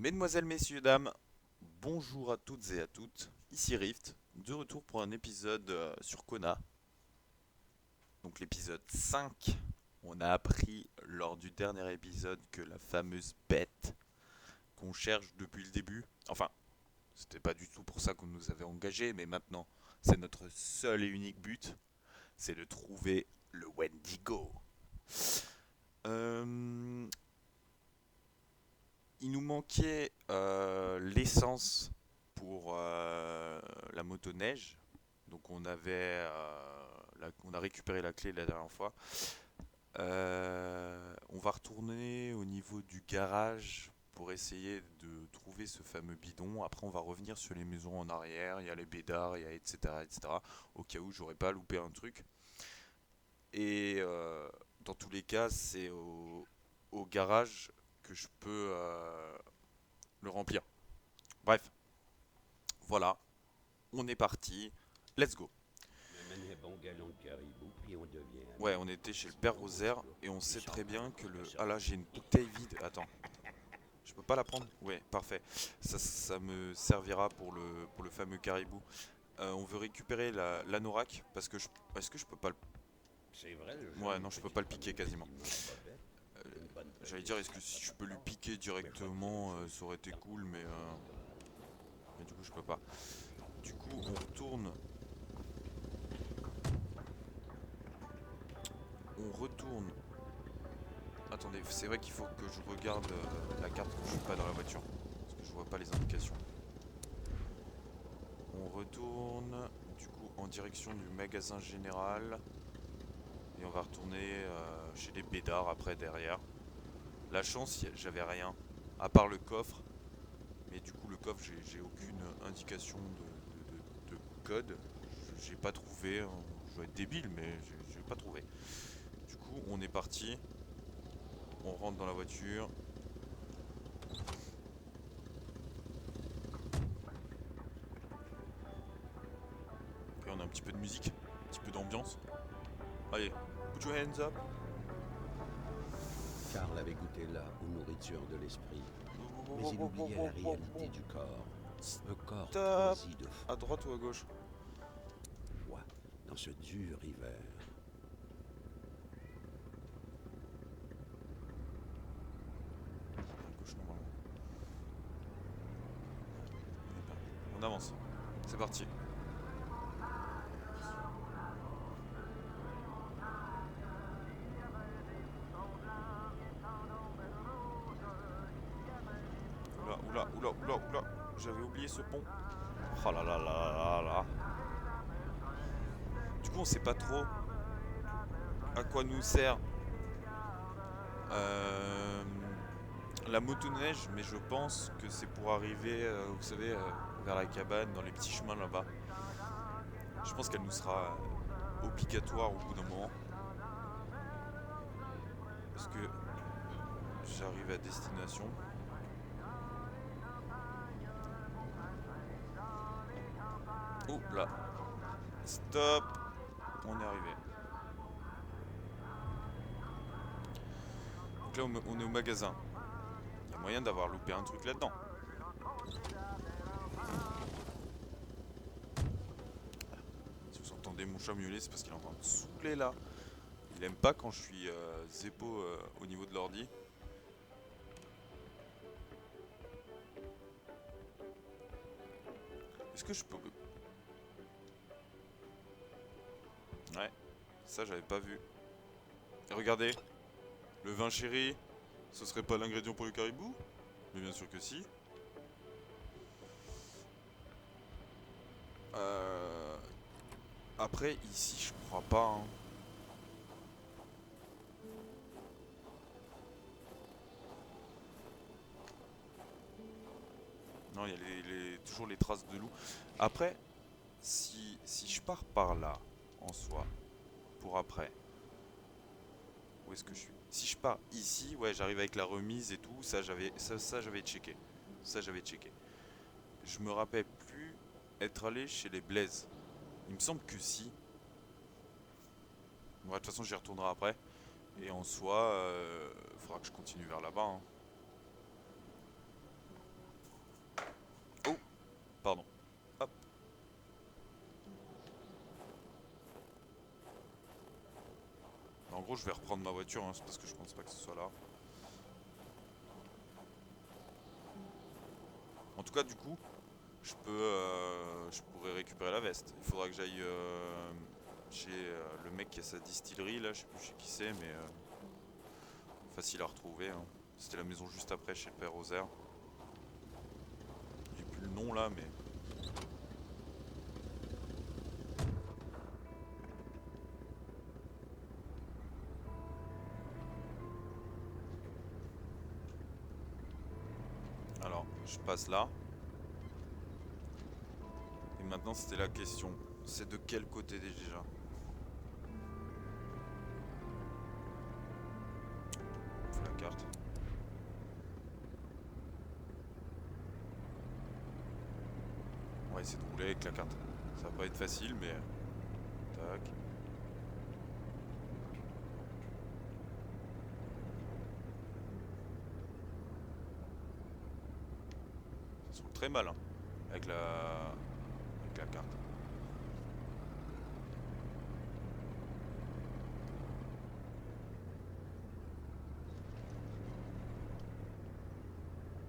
Mesdemoiselles, messieurs, dames, bonjour à toutes et à toutes. Ici Rift, de retour pour un épisode sur Kona. Donc l'épisode 5. On a appris lors du dernier épisode que la fameuse bête qu'on cherche depuis le début, enfin, c'était pas du tout pour ça qu'on nous avait engagés, mais maintenant, c'est notre seul et unique but, c'est de trouver le Wendigo. Euh, il nous manquait l'essence pour la motoneige. Donc on a récupéré la clé la dernière fois. On va retourner au niveau du garage pour essayer de trouver ce fameux bidon. Après on va revenir sur les maisons en arrière. Il y a les bédards, il y a etc. etc. Au cas où j'aurais pas loupé un truc. Et dans tous les cas c'est au garage que je peux le remplir. Bref, voilà, on est parti, let's go. Me mène un bon galon de caribou, puis on devient Ouais, amis. on était chez le C'est père bon, en Roser tout cas. et on Il sait sort très pas bien longtemps que de le... ça. Ah là, j'ai une bouteille vide, attends, je peux pas la prendre? Ouais, parfait. Ça me servira pour le fameux caribou. On veut récupérer l'anorak parce que je... Est-ce que je peux pas le... C'est vrai, le genre Ouais, de non, je peux pas petite le piquer remise quasiment. qui manque pas bête. Une bonne J'allais dire, est-ce prémisse que à si ça. je peux lui piquer Mais pas trop directement, chaud. ça aurait été Dans cool, le temps. mais du coup, je peux pas. Du coup, on retourne. Attendez, c'est vrai qu'il faut que je regarde la carte quand je suis pas dans la voiture. Parce que je vois pas les indications. On retourne du coup en direction du magasin général. Et on va retourner chez les bédards après derrière. La chance, j'avais rien. À part le coffre. Mais du coup le coffre, j'ai aucune indication de code. J'ai pas trouvé. Je dois être débile mais j'ai pas trouvé. Du coup on est parti. On rentre dans la voiture. Et on a un petit peu de musique. Un petit peu d'ambiance. Allez, put your hands up. Karl avait goûté là aux nourritures de l'esprit, mais il oubliait la réalité du corps. Un corps Stop. transi de À droite ou à gauche? froid dans ce dur hiver. À gauche normalement. On avance. C'est parti. Oula, oula, oula, oula, oula. J'avais oublié ce pont. Oh là là là là là là. Du coup, on sait pas trop à quoi nous sert euh, la motoneige, mais je pense que c'est pour arriver, vous savez, vers la cabane, dans les petits chemins là-bas. Je pense qu'elle nous sera obligatoire au bout d'un moment. Parce que j'arrive à destination. Oh là. Stop. On est arrivé. Donc là, on est au magasin. Il y a moyen d'avoir loupé un truc là-dedans. Si vous entendez mon chat miauler, c'est parce qu'il est en train de saouler là. Il aime pas quand je suis zépo au niveau de l'ordi. Est-ce que je peux... Ouais, ça j'avais pas vu. Et regardez, le vin chéri, ce serait pas l'ingrédient pour le caribou? Mais bien sûr que si. Euh... Après, ici, je crois pas. Hein. Non, il y a toujours les traces de loup. Après, si je pars par là, en soi, pour après, où est-ce que je suis? Si je pars ici, ouais, j'arrive avec la remise et tout, ça j'avais checké. Ça j'avais checké. Je me rappelle plus être allé chez les Blaise. Il me semble que si. Ouais, de toute façon, j'y retournerai après. Et en soi, faudra que je continue vers là-bas. Hein. gros, je vais reprendre ma voiture, hein, parce que je pense pas que ce soit là. En tout cas, du coup, je pourrais récupérer la veste. Il faudra que j'aille chez le mec qui a sa distillerie, là, je sais plus chez qui c'est, mais facile à retrouver. Hein. C'était la maison juste après, chez le père Rosaire. J'ai plus le nom là, mais... Alors, je passe là. Et maintenant, c'était la question. C'est de quel côté déjà? Faut la carte. On va essayer de rouler avec la carte. Ça va pas être facile, mais... Tac. Ça se roule très mal, hein, avec la carte.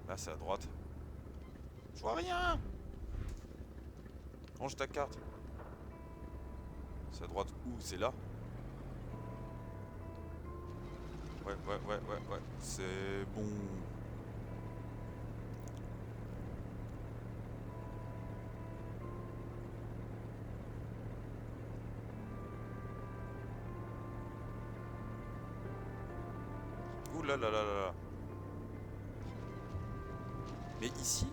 Là, c'est à droite. Je vois rien! Range ta carte. C'est à droite où? C'est là? Ouais. C'est bon. Ouh là là là là là. Mais ici,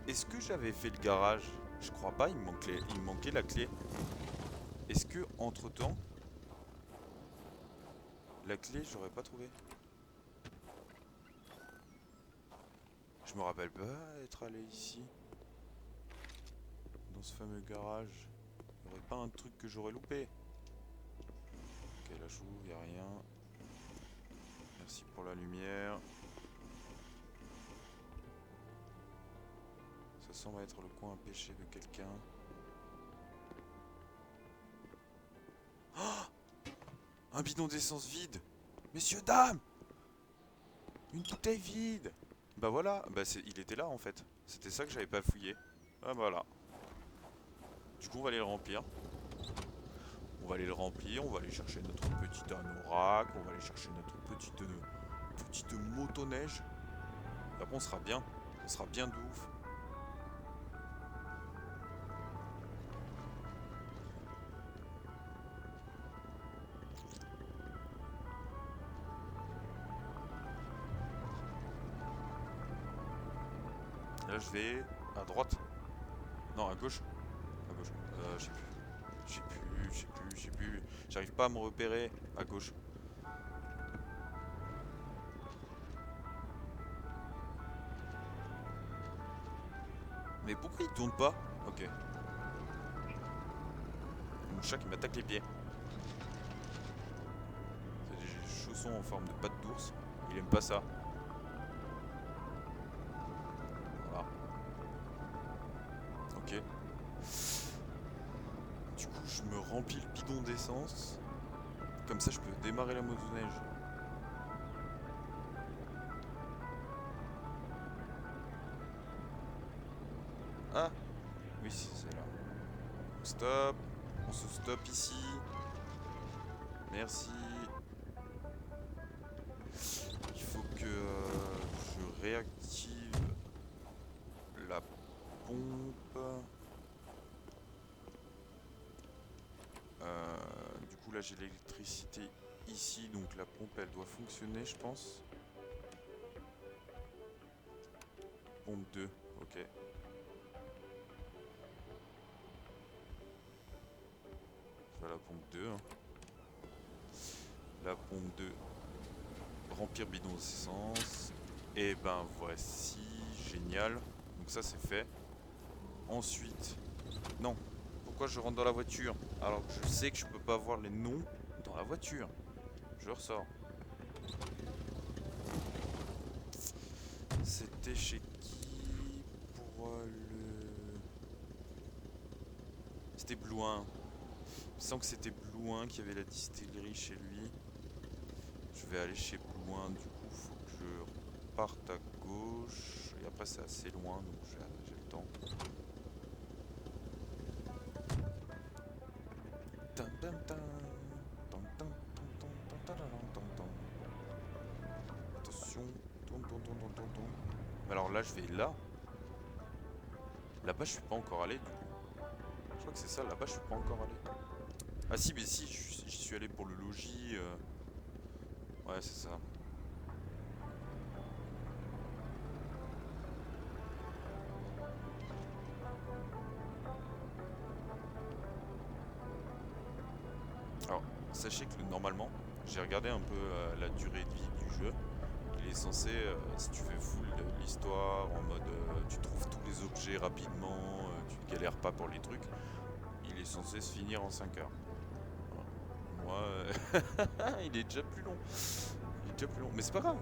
est-ce que j'avais fait le garage? Je crois pas, il me manquait la clé. Est-ce que, entre-temps, la clé, j'aurais pas trouvé? Je me rappelle pas être allé ici. Dans ce fameux garage. Il y aurait pas un truc que j'aurais loupé? Ok, là j'ouvre, y a rien. Merci pour la lumière. Ça semble être le coin péché de quelqu'un. Oh, un bidon d'essence vide. Messieurs, dames, une bouteille vide. Bah voilà, bah il était là en fait. C'était ça que j'avais pas fouillé. Ah voilà. Du coup on va aller le remplir. On va aller le remplir, on va aller chercher notre petite anorak, on va aller chercher notre petite motoneige. Et après on sera bien. On sera bien de ouf. Là je vais à droite. Non, à gauche. À gauche. Je sais plus. Je sais plus. J'arrive pas à me repérer. À gauche. Mais pourquoi il tourne pas? Ok. Mon chat qui m'attaque les pieds. C'est des chaussons en forme de patte d'ours. Il aime pas ça. Voilà. Ok. Du coup, je me remplis le bidon d'essence. Comme ça, je peux démarrer la motoneige. Ah! Oui, si, c'est là. Stop. On se stoppe ici. Merci. Il faut que je réactive la pompe. Du coup là j'ai l'électricité ici, donc la pompe elle doit fonctionner je pense. Pompe 2, ok. Voilà la pompe 2. Hein. La pompe 2. Remplir bidon d'essence. Et ben voici, génial. Donc ça c'est fait. Ensuite, non. Pourquoi je rentre dans la voiture alors que je sais que je peux pas voir les noms dans la voiture? Je ressors. C'était chez qui pour le... C'était Blouin. Je sens que c'était Blouin qui avait la distillerie chez lui. je vais aller chez plus loin. Du coup, faut que je parte à gauche. Et après, c'est assez loin, donc j'ai le temps. Tan, tan, tan. Tan, tan, tan, tan, tan, tararan, tan, tan. Attention. Tourne, tourne, tourne, tourne, tourne, tourne. Mais alors là, je vais là. Là-bas, je suis pas encore allé, du coup. Je crois que c'est ça, là-bas, je suis pas encore allé. Ah si, mais si, j'y suis allé pour le logis. Ouais, c'est ça. Alors, sachez que normalement, j'ai regardé un peu la durée de vie du jeu. Il est censé, si tu fais full de l'histoire, en mode tu trouves tous les objets rapidement, tu ne galères pas pour les trucs, il est censé se finir en 5 heures. Voilà. Moi, il est déjà plus long. Il est déjà plus long. Mais c'est pas grave,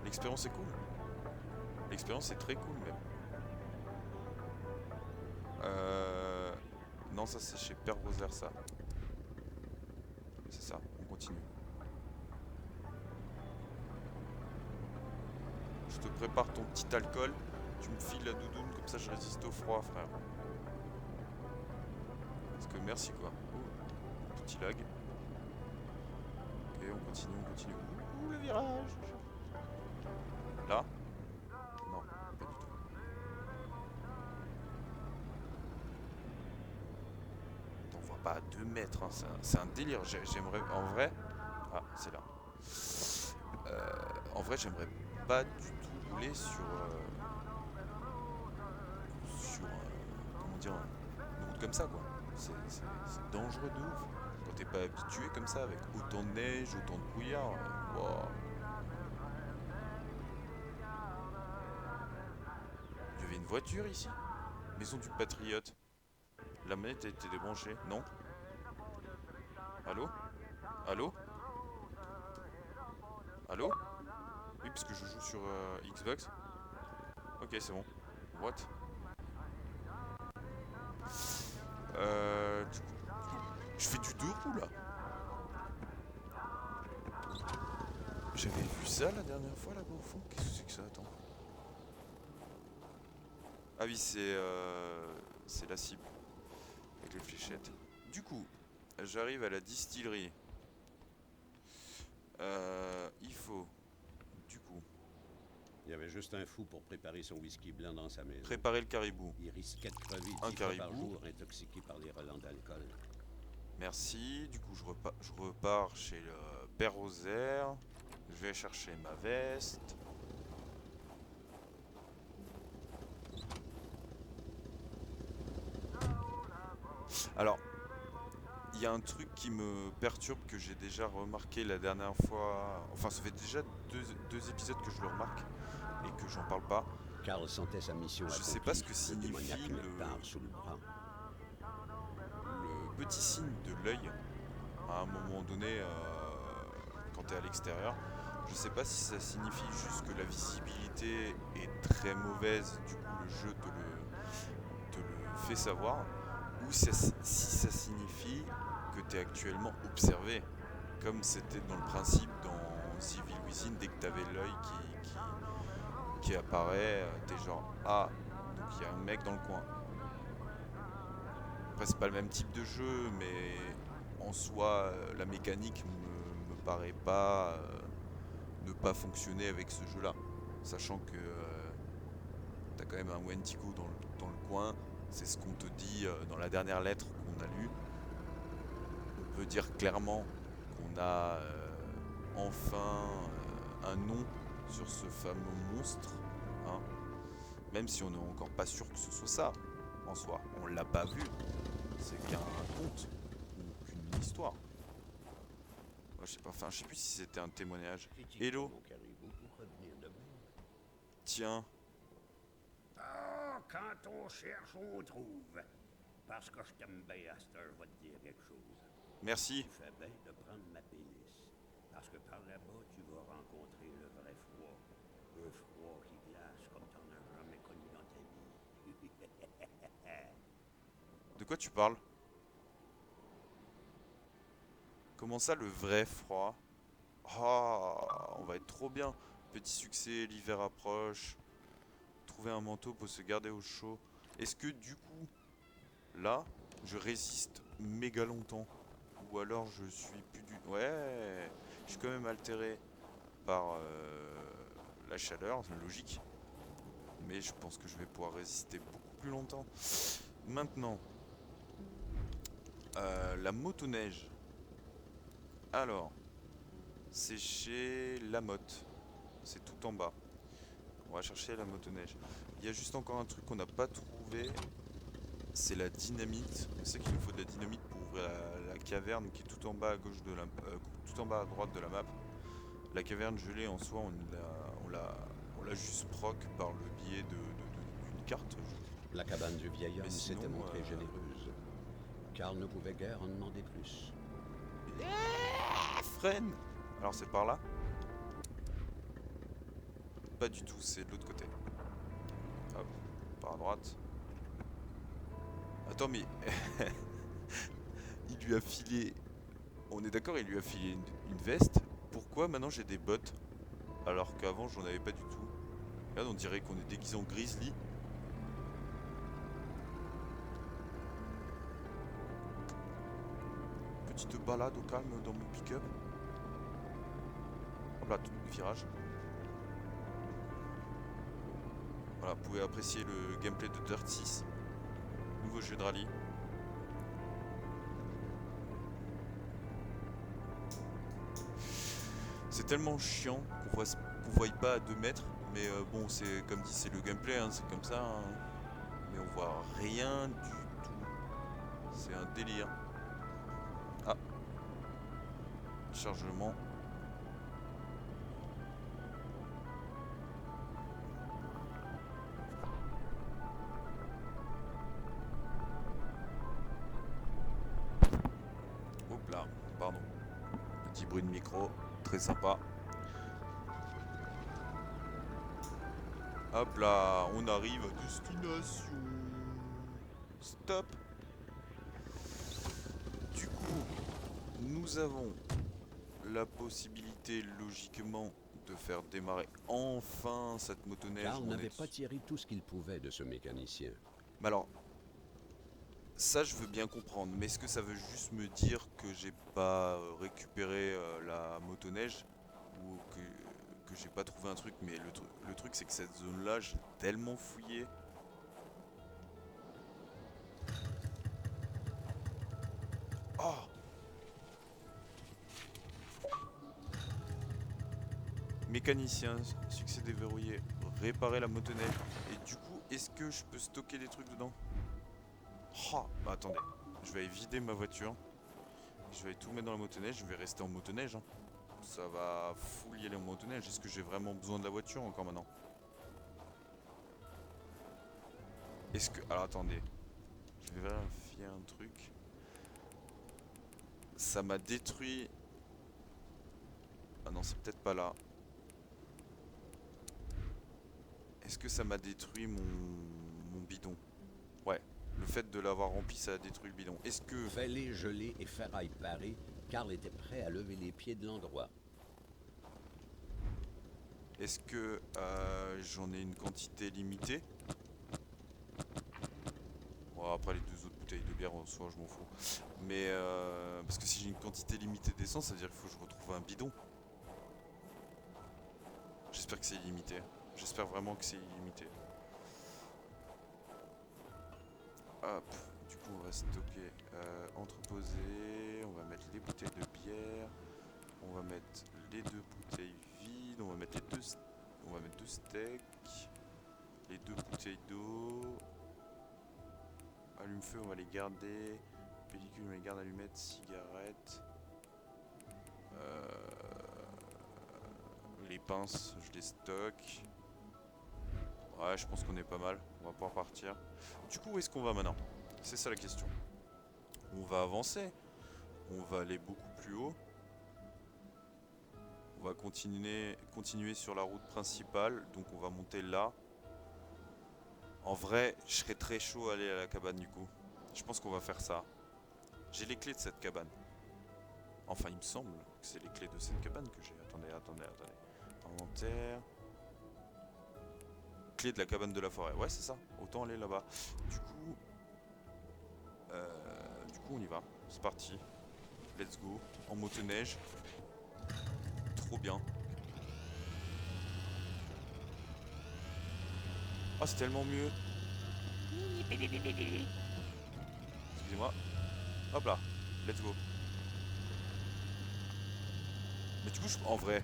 l'expérience est cool. L'expérience est très cool même. Non, ça c'est chez Père Roser, ça. C'est ça, on continue. Je te prépare ton petit alcool. Tu me files la doudoune, comme ça je résiste au froid, frère. Parce que merci quoi. Oh, petit lag. Ok, on continue, on continue. Ouh, le virage. Là? Non, pas du tout. On voit pas à 2 mètres, hein. C'est un délire. J'aimerais, en vrai... Ah, c'est là. En vrai, j'aimerais pas du tout rouler comment dire, une route comme ça, quoi. C'est dangereux de ouf. Quand t'es pas habitué comme ça, avec autant de neige, autant de brouillard. Wow. Il y avait une voiture ici. Maison du Patriote. La manette a été débranchée. Non? Allô? Allô? Allô? Oui, parce que je joue sur Xbox. Ok, c'est bon. What? Du coup, je fais du 2 roues là. J'avais vu ça la dernière fois là-bas au fond. Qu'est-ce que c'est que ça? Attends. Ah oui, c'est la cible. Avec les fléchettes. Du coup, j'arrive à la distillerie. Il faut, du coup, Il y avait juste un fou pour préparer son whisky blanc dans sa maison. préparer le caribou. Il risquait de crever Un 10 fois par caribou. jour, intoxiqué par les relents d'alcool. Merci. Du coup, je repars chez le Père Rosaire. Je vais chercher ma veste. Alors, il y a un truc qui me perturbe que j'ai déjà remarqué la dernière fois. Enfin, ça fait déjà deux épisodes que je le remarque et que j'en parle pas. Karl sentait sa mission Je accomplie, sais pas ce que le signifie démoniaque nectar sous le bras. le petit signe de l'œil à un moment donné quand tu es à l'extérieur. Je sais pas si ça signifie juste que la visibilité est très mauvaise, du coup le jeu te le fait savoir, ou si ça signifie que tu es actuellement observé, comme c'était dans le principe dans Civil Within, dès que tu avais l'œil qui apparaît, t'es genre ah, donc il y a un mec dans le coin. Après c'est pas le même type de jeu, mais en soi la mécanique me paraît pas ne pas fonctionner avec ce jeu là, sachant que t'as quand même un Wendigo dans le coin, c'est ce qu'on te dit dans la dernière lettre qu'on a lue. On peut dire clairement qu'on a enfin un nom sur ce fameux monstre, hein, même si on n'est encore pas sûr que ce soit ça en soi, on l'a pas vu, c'est qu'un conte ou qu'une histoire. Ouais, je sais pas, enfin je sais plus si c'était un témoignage. Hello. Tiens. Ah, quand on cherche, on trouve. Parce que je t'aime bien, Aster, je vais te dire quelque chose. Merci. Tu fais bien de prendre ma pénis. Parce que par là-bas, tu vas rencontrer le vrai froid. Un froid qui glace comme t'en as jamais connu dans ta vie. De quoi tu parles? Comment ça, le vrai froid? Oh, Ah, on va être trop bien. Petit succès, l'hiver approche. Trouver un manteau pour se garder au chaud. Est-ce que du coup, là, je résiste méga longtemps? Ou alors je suis plus du... Ouais, je suis quand même altéré par la chaleur, c'est logique. Mais je pense que je vais pouvoir résister beaucoup plus longtemps. Maintenant, la motoneige. Alors, c'est chez Lamotte. C'est tout en bas. On va chercher la motoneige. Il y a juste encore un truc qu'on n'a pas trouvé. C'est la dynamite. On sait qu'il nous faut de la dynamite pour ouvrir la caverne qui est tout en bas à gauche de la, tout en bas à droite de la map. La caverne gelée en soi, on l'a juste proc par le biais d'une carte. La cabane du vieil Mais homme sinon, s'était montrée généreuse. Karl ne pouvait guère en demander plus. Freine. Alors c'est par là? Pas du tout, c'est de l'autre côté. Hop, par à droite. Attends, mais il lui a filé. On est d'accord, il lui a filé une veste. Pourquoi maintenant j'ai des bottes alors qu'avant j'en avais pas du tout? Regarde, on dirait qu'on est déguisé en grizzly. Petite balade au calme dans mon pick-up. Hop là, tout virage. Voilà, vous pouvez apprécier le gameplay de Dirt 6. Nouveau jeu de rallye. C'est tellement chiant qu'on voit pas à 2 mètres. Mais bon, c'est comme dit, c'est le gameplay, hein, c'est comme ça. Hein. Mais on voit rien du tout. C'est un délire. Ah. Chargement. Hop là, pardon. Petit bruit de micro, très sympa. Hop là, on arrive à destination. Stop. Du coup, nous avons la possibilité logiquement de faire démarrer enfin cette motoneige. Karl n'avait pas tiré tout ce qu'il pouvait de ce mécanicien. Mais alors, ça je veux bien comprendre, mais est-ce que ça veut juste me dire que j'ai pas récupéré la motoneige ou que j'ai pas trouvé un truc? Mais le truc c'est que cette zone là j'ai tellement fouillé. Oh! Mécanicien, succès déverrouillé, réparer la motoneige. Et du coup, est-ce que je peux stocker des trucs dedans? Oh, bah attendez, je vais aller vider ma voiture. Je vais tout mettre dans la motoneige, je vais rester en motoneige. Hein. Ça va full y aller en motoneige. Est-ce que j'ai vraiment besoin de la voiture encore maintenant? Est-ce que... Alors attendez, je vais vérifier un truc. Ça m'a détruit... Ah non, c'est peut-être pas là. Est-ce que ça m'a détruit mon bidon? Ouais, le fait de l'avoir rempli, ça a détruit le bidon. Est-ce que... Fêlé, gelé et ferraille parée, Karl était prêt à lever les pieds de l'endroit. Est-ce que j'en ai une quantité limitée? Bon, après les 2 autres bouteilles de bière en soi, je m'en fous. Mais parce que si j'ai une quantité limitée d'essence, ça veut dire qu'il faut que je retrouve un bidon. J'espère que c'est illimité. J'espère vraiment que c'est illimité. Hop, du coup on va stocker, entreposer, on va mettre les bouteilles de bière, on va mettre les 2 bouteilles vides, on va mettre on va mettre 2 steaks, les 2 bouteilles d'eau, allume-feu on va les garder, pellicule on les garde, allumettes, cigarettes, les pinces je les stocke. Ouais, je pense qu'on est pas mal, on va pouvoir partir. Du coup, où est-ce qu'on va maintenant? C'est ça la question. On va avancer, on va aller beaucoup plus haut. On va continuer sur la route principale, donc on va monter là. En vrai, je serais très chaud à aller à la cabane du coup. Je pense qu'on va faire ça. J'ai les clés de cette cabane. Enfin, il me semble que c'est les clés de cette cabane que j'ai. Attendez. Inventaire. Clé de la cabane de la forêt. Ouais, c'est ça. Autant aller là-bas. Du coup, on y va. C'est parti. Let's go. En motoneige. Trop bien. Ah, c'est tellement mieux. Excusez-moi. Hop là. Let's go. Mais du coup, en vrai,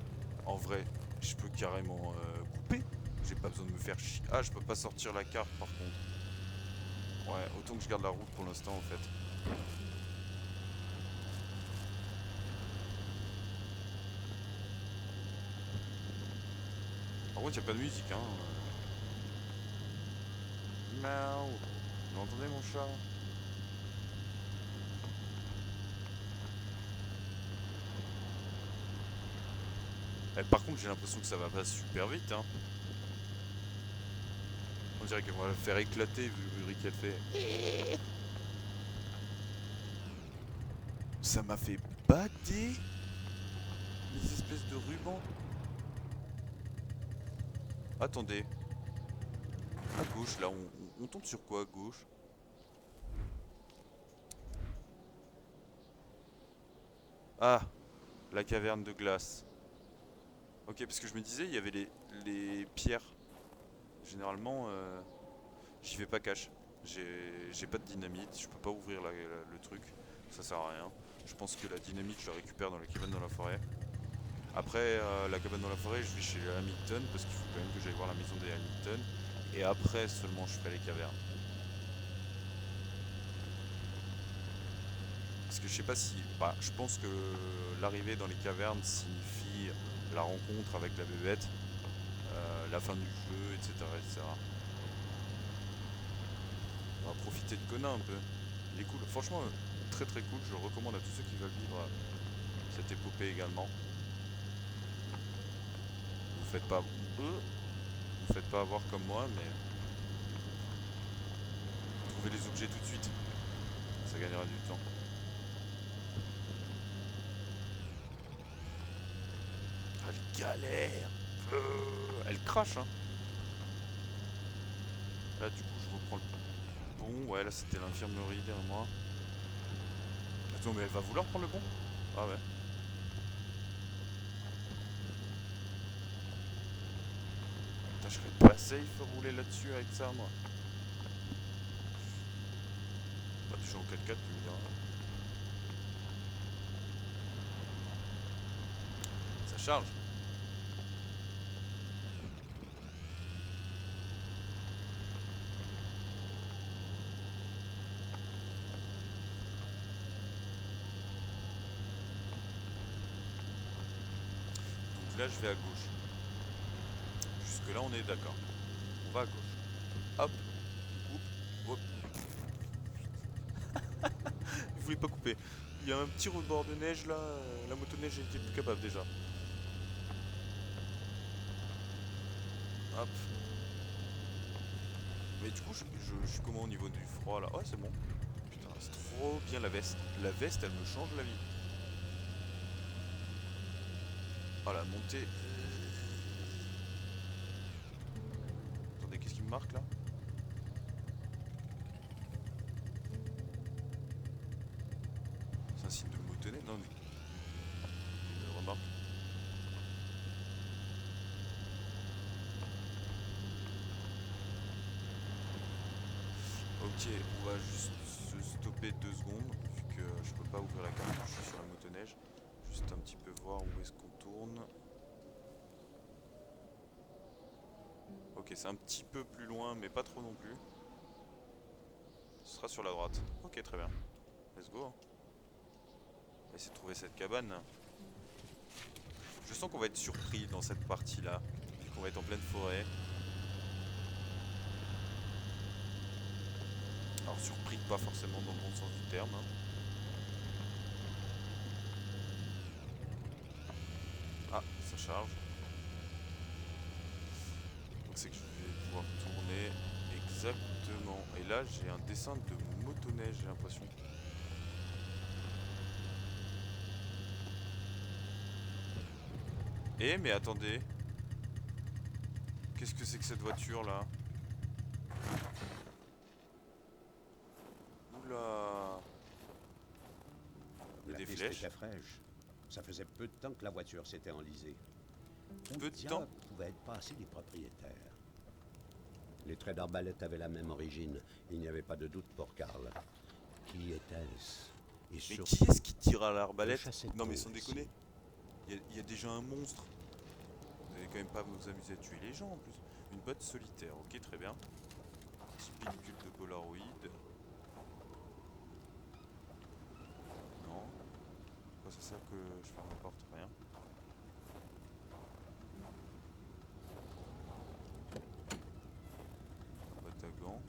je peux carrément couper. J'ai pas besoin de me faire chier. Ah, je peux pas sortir la carte par contre. Ouais, autant que je garde la route pour l'instant en fait. Par contre, y a pas de musique, hein. Miaou. Vous l'entendez mon chat? Par contre, j'ai l'impression que ça va pas super vite, hein. On dirait qu'on va le faire éclater vu le bruit qu'elle fait. Ça m'a fait bader les espèces de rubans. Attendez. À gauche, là, on tombe sur quoi à gauche? Ah, la caverne de glace. Ok, parce que je me disais, il y avait les pierres. Généralement, j'y vais pas cash. J'ai pas de dynamite, je peux pas ouvrir le truc. Ça sert à rien. Je pense que la dynamite, je la récupère dans la cabane dans la forêt. Après, la cabane dans la forêt, je vais chez les Hamilton, parce qu'il faut quand même que j'aille voir la maison des Hamilton. Et après seulement, je ferai les cavernes. Parce que je sais pas si... Bah, je pense que l'arrivée dans les cavernes signifie la rencontre avec la bébête, la fin du jeu, etc. etc. On va profiter de Kona un peu. Il est cool. Franchement, très très cool. Je le recommande à tous ceux qui veulent vivre cette épopée également. Vous faites pas avoir comme moi, mais trouvez les objets tout de suite. Ça gagnera du temps. Elle galère. Elle crache, hein. Là, du coup, je reprends le bon. Ouais, là, c'était l'infirmerie derrière moi. Attends, mais elle va vouloir prendre le bon? Ah ouais. Putain, je serais pas safe à rouler là-dessus avec ça, moi. Bah, déjà en 4x4, tu me diras. Ça charge. Donc là, je vais à gauche. Jusque là, on est d'accord. On va à gauche. Hop. Coupe. Hop. Il voulait pas couper. Il y a un petit rebord de neige là. La motoneige était plus capable déjà. Hop. Mais du coup, je suis comment au niveau du froid là? Ouais, c'est bon. Putain, c'est trop bien la veste. La veste, elle me change la vie. Oh la montée. Attendez, qu'est-ce qui me marque là? C'est un signe de motoneige? Non, une remarque. Ok, on va juste se stopper 2 secondes, vu que je peux pas ouvrir la carte, je suis sur la motoneige. Juste un petit peu voir où est-ce qu'on tourne. Ok, c'est un petit peu plus loin, mais pas trop non plus. Ce sera sur la droite. Ok, très bien. Let's go. On va essayer de trouver cette cabane. Je sens qu'on va être surpris dans cette partie-là, vu qu'on va être en pleine forêt. Alors surpris, pas forcément dans le bon sens du terme. Hein. Ah, ça charge. Donc c'est que je vais pouvoir tourner exactement. Et là, j'ai un dessin de motoneige, j'ai l'impression. Eh, mais attendez. Qu'est-ce que c'est que cette voiture là? Oula. Il y a La des piste flèches. était fraîche. Ça faisait peu de temps que la voiture s'était enlisée. Où Peu de diable temps? pouvaient être passés les propriétaires? Les traits d'arbalète avaient la même origine. Il n'y avait pas de doute pour Karl. Qui était-ce? Et Mais surtout, qui est-ce qui tire à que l'arbalète? chassait-on Non mais sans ici? déconner. Il y a déjà un monstre. Vous allez quand même pas vous amuser à tuer les gens en plus. Une botte solitaire, ok très bien. Petite pellicule de Polaroid. Non. Quoi ça sert que je ferme la porte? Rien. Boîte à gants.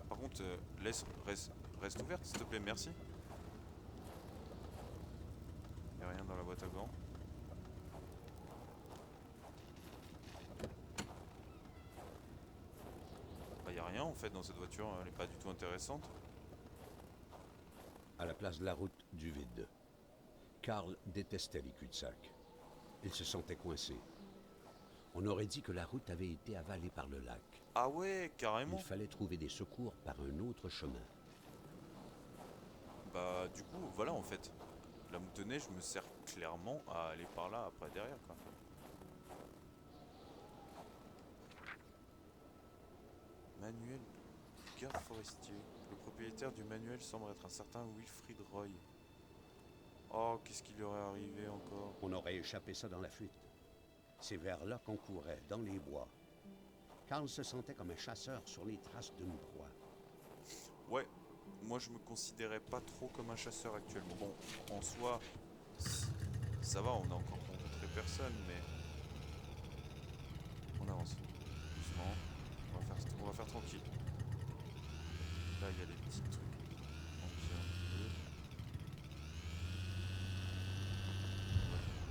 Par contre, reste ouverte s'il te plaît, merci. Y'a rien dans la boîte à gants. Bah y a rien en fait dans cette voiture, elle est pas du tout intéressante. À la place de la route, du vide. Karl détestait les cul-de-sac. Il se sentait coincé. On aurait dit que la route avait été avalée par le lac. Ah ouais, carrément. Il fallait trouver des secours par un autre chemin. Bah du coup, voilà en fait. La motoneige me sert clairement à aller par là après derrière quoi. Manuel du garde forestier. Le propriétaire du manuel semble être un certain Wilfried Roy. Oh, qu'est-ce qui lui aurait arrivé encore? On aurait échappé ça dans la fuite. C'est vers là qu'on courait, dans les bois. Karl se sentait comme un chasseur sur les traces d'une proie. Ouais, moi je me considérais pas trop comme un chasseur actuellement. Bon, en soi, ça va, on a encore rencontré personne, mais on avance. Doucement, on va faire tranquille. Là, il y a des petits trucs. On tire un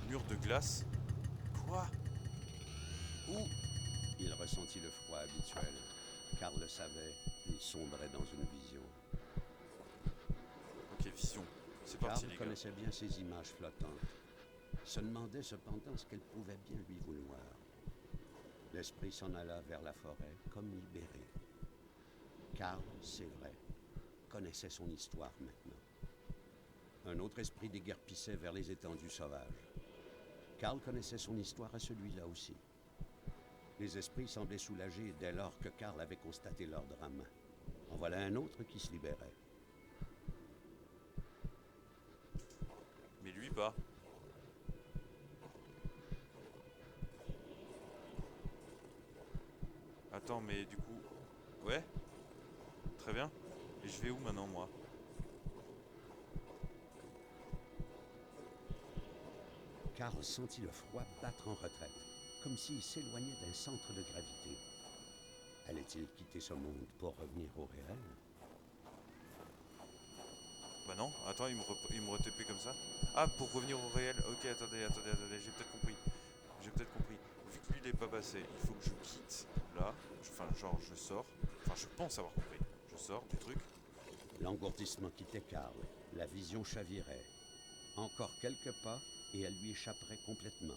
peu. Mur de glace. Quoi? Où? Il ressentit le froid habituel. Karl le savait, il sombrait dans une vision. Ok, vision. C'est parti Karl les gars. connaissait bien ces images flottantes. Se demandait cependant ce qu'elles pouvaient bien lui vouloir. L'esprit s'en alla vers la forêt, comme libéré. Karl, c'est vrai, connaissait son histoire maintenant. Un autre esprit déguerpissait vers les étendues sauvages. Karl connaissait son histoire à celui-là aussi. Les esprits semblaient soulagés dès lors que Karl avait constaté leur drame. En voilà un autre qui se libérait. Mais lui pas. Attends, mais du coup... Ouais. Très bien. Et je vais où maintenant moi? Karl sentit le froid battre en retraite, comme s'il s'éloignait d'un centre de gravité. Allait-il quitter ce monde pour revenir au réel? Bah non, attends, il me retépait comme ça. Ah, pour revenir au réel. Ok, attendez, j'ai peut-être compris. J'ai peut-être compris. Vu que lui il est pas passé, il faut que je quitte là. Enfin, genre, je sors. Enfin, je pense avoir compris. Je sors du truc. L'engourdissement quittait Karl, la vision chavirait. Encore quelques pas et elle lui échapperait complètement.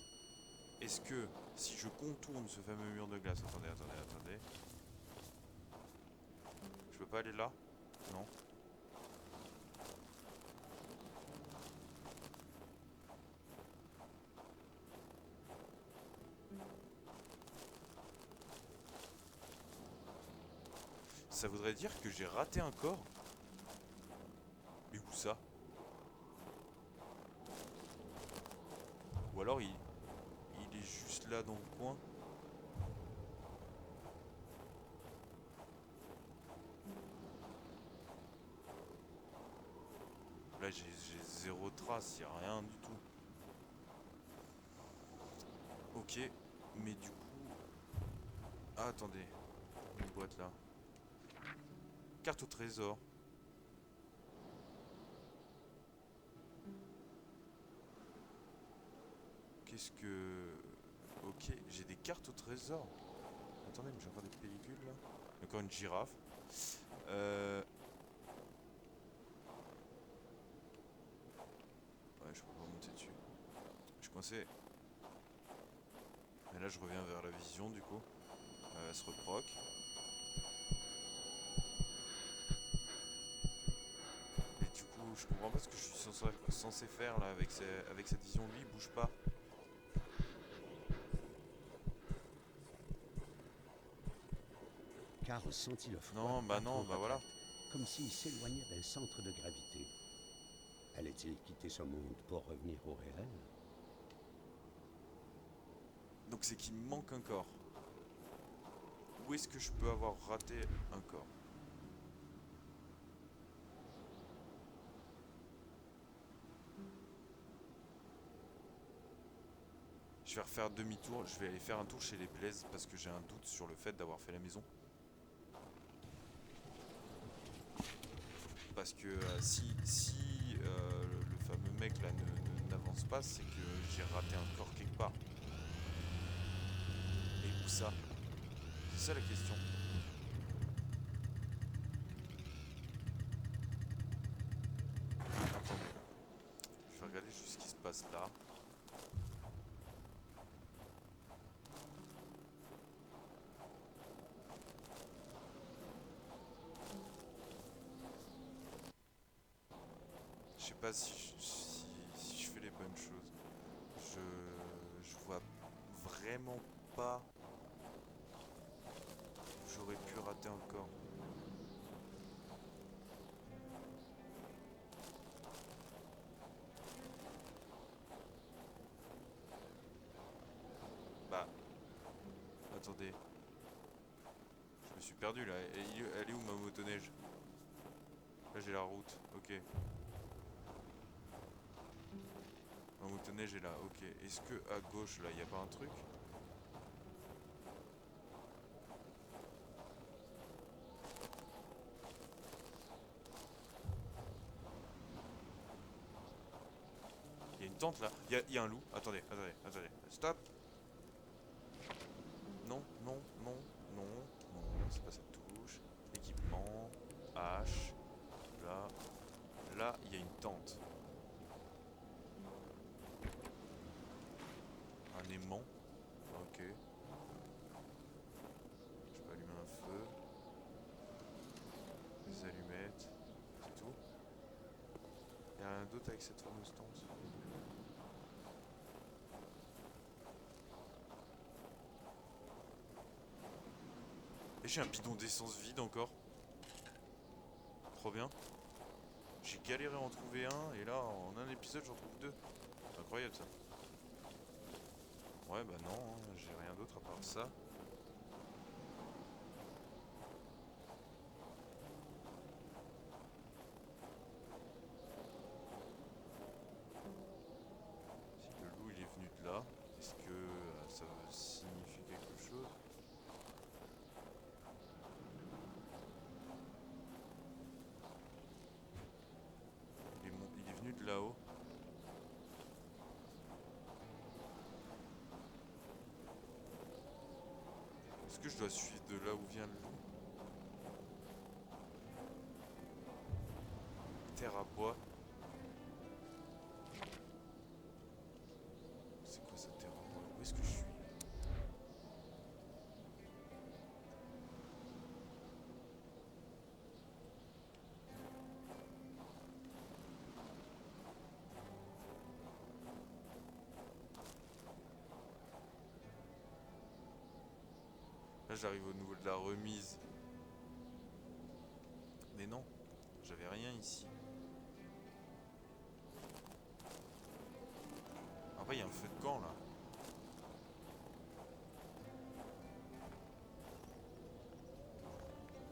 Est-ce que si je contourne ce fameux mur de glace. Attendez. Je peux pas aller là? Non. Ça voudrait dire que j'ai raté un corps? Mais où ça? Ou alors il est juste là dans le coin? Là j'ai zéro trace, y a rien du tout. Ok, mais du coup... Ah, attendez. Une boîte là. Carte au trésor. Qu'est-ce que... Ok, j'ai des cartes au trésor. Attendez, mais j'ai encore des pellicules là. Encore une girafe. Ouais, je peux pas monter dessus. Je suis coincé. Et là je reviens vers la vision du coup. Elle se reproc. Et du coup je comprends pas ce que je suis censé faire là avec cette vision. Lui il bouge pas. Carl sentit le froid Non, bah battre non, en bah voilà. retraite, comme s'il s'éloignait d'un centre de gravité. Allait-il quitter ce monde pour revenir au réel? Donc c'est qu'il me manque un corps. Où est-ce que je peux avoir raté un corps? Je vais refaire demi-tour, je vais aller faire un tour chez les Blaise parce que j'ai un doute sur le fait d'avoir fait la maison. Parce que si le fameux mec là n'avance pas, c'est que j'ai raté un corps quelque part. Et où ça? C'est ça la question. Attends, je vais regarder juste ce qui se passe là. Je sais pas si je fais les bonnes choses. Je vois vraiment pas où j'aurais pu rater un corps. Bah, attendez. Je me suis perdu là. Elle est où ma motoneige? Là j'ai la route. Ok. Ma motoneige est là. Ok. Est-ce que à gauche là y a pas un truc? Il y a une tente là. Il y a un loup. Attendez. Stop. Non, non, non, non, non. C'est pas cette touche. Équipement. Hache. Là. Là, il y a une tente. Un aimant. Ok. Je peux allumer un feu. Des allumettes. C'est tout. Il y a rien d'autre avec cette fameuse tente. Et j'ai un bidon d'essence vide encore. Trop bien. J'ai galéré à en trouver un et là en un épisode j'en trouve deux. C'est incroyable ça. Ouais bah non, hein, j'ai rien d'autre à part ça. Si le loup il est venu de là, est-ce que ça veut signifier quelque chose? Il est venu de là-haut. Est-ce que je dois suivre de là où vient le loup? Terre à bois. C'est quoi cette terre à bois? Où est-ce que je suis? Là j'arrive au niveau de la remise. Mais non, j'avais rien ici. Après il y a un feu de camp là.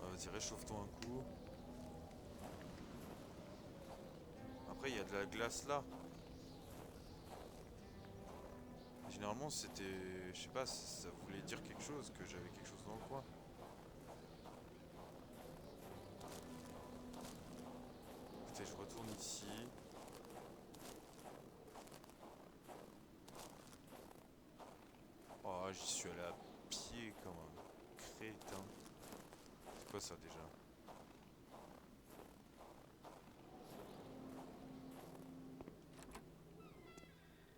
Ah, vas-y réchauffe-toi un coup. Après il y a de la glace là. Généralement c'était... Je sais pas, ça voulait dire quelque chose, que j'avais quelque chose dans le coin. Écoutez, je retourne ici. Oh, j'y suis allé à pied comme un crétin. C'est quoi ça déjà?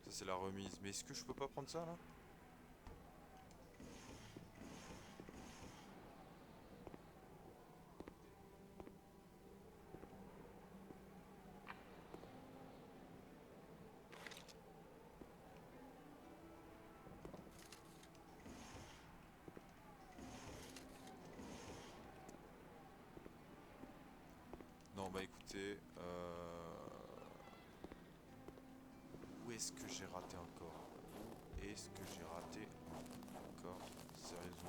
Ça c'est la remise. Mais est-ce que je peux pas prendre ça là? Non, bah écoutez, où est-ce que j'ai raté encore? Où est-ce que j'ai raté encore? Sérieusement.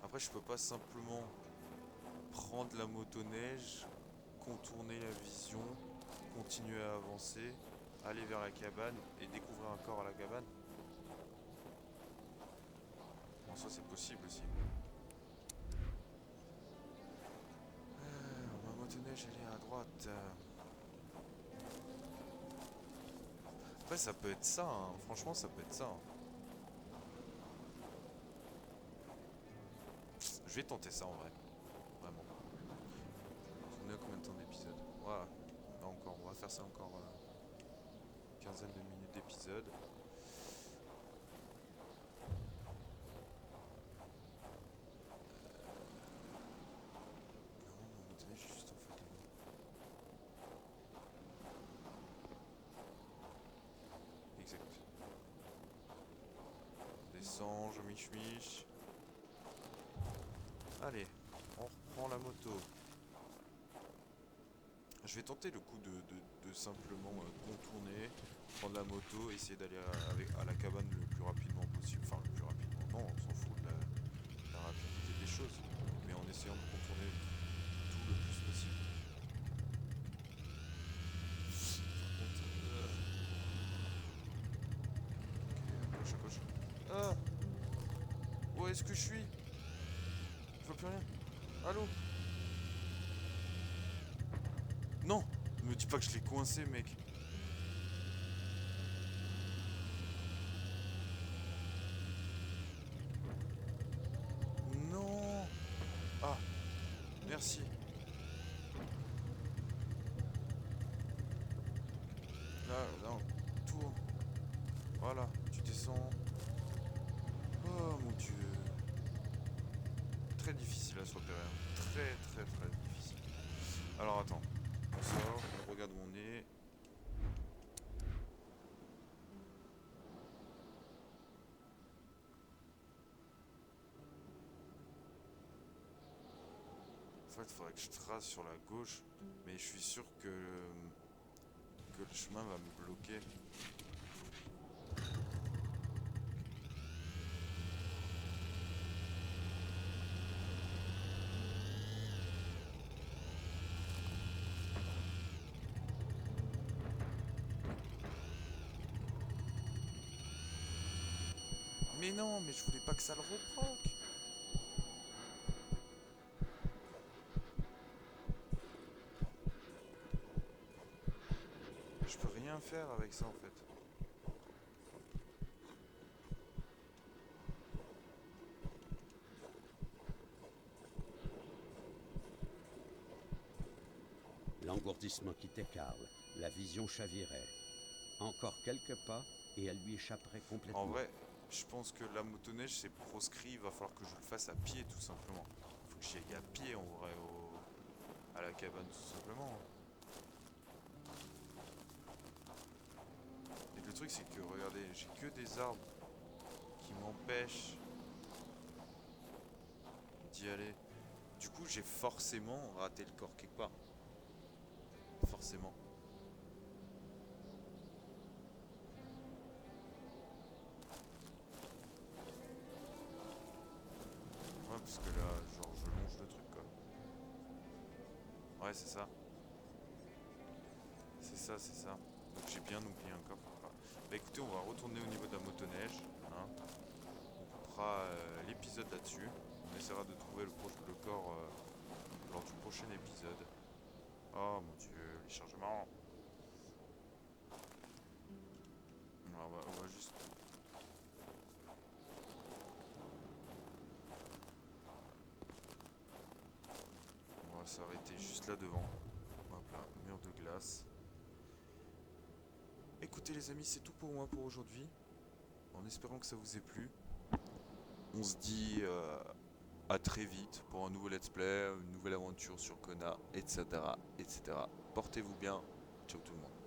Après, je peux pas simplement prendre la motoneige, contourner la vision, continuer à avancer, aller vers la cabane et découvrir un corps à la cabane. En soi, c'est possible aussi. Ma motoneige, elle est à droite. Après, ça peut être ça, hein. Franchement, ça peut être ça, hein. Je vais tenter ça en vrai. Vraiment. On est à combien de temps d'épisode? Voilà. On va faire ça encore une quinzaine de minutes d'épisode. Non, mon motoneige est juste en fait de moi. Exact. Descends, je mich. Allez, on reprend la moto. Je vais tenter le coup de simplement contourner, prendre la moto, essayer d'aller à la cabane le plus rapidement possible. Enfin, le plus rapidement, non, on s'en fout de la rapidité des choses. Mais en essayant de contourner tout le plus possible. Ok, à gauche. Ah! Où est-ce que je suis? Je vois plus rien. Allô? Non! Me dis pas que je l'ai coincé, mec. Non! Ah! Merci. Là, non. Tourne. Voilà, tu descends. Oh mon dieu. Très difficile à se repérer, hein. Très difficile. Alors attends. On sort, on regarde où on est. En fait, il faudrait que je trace sur la gauche. Mais je suis sûr que le chemin va me bloquer. Mais non, mais je voulais pas que ça le reproque. Je peux rien faire avec ça en fait. L'engourdissement quittait Karl. La vision chavirait. Encore quelques pas et elle lui échapperait complètement. En vrai, je pense que la motoneige c'est proscrit. Il va falloir que je le fasse à pied tout simplement. Faut que j'y aille à pied en vrai à la cabane tout simplement, hein. Et le truc c'est que regardez, j'ai que des arbres qui m'empêchent d'y aller. Du coup, j'ai forcément raté le corps quelque part. Forcément. Ouais, parce que là, genre, je longe le truc, quoi. Ouais, c'est ça. C'est ça. Donc j'ai bien oublié un corps. Bah écoutez, on va retourner au niveau de la motoneige, hein. On coupera l'épisode là-dessus. On essaiera de trouver le corps lors du prochain épisode. Oh mon dieu, les chargements. On va juste... On va s'arrêter juste là devant. Hop là, mur de glace. écoutez les amis, c'est tout pour moi pour aujourd'hui. En espérant que ça vous ait plu. On se dit à très vite pour un nouveau let's play, une nouvelle aventure sur Kona, etc. etc. Portez-vous bien. Ciao tout le monde.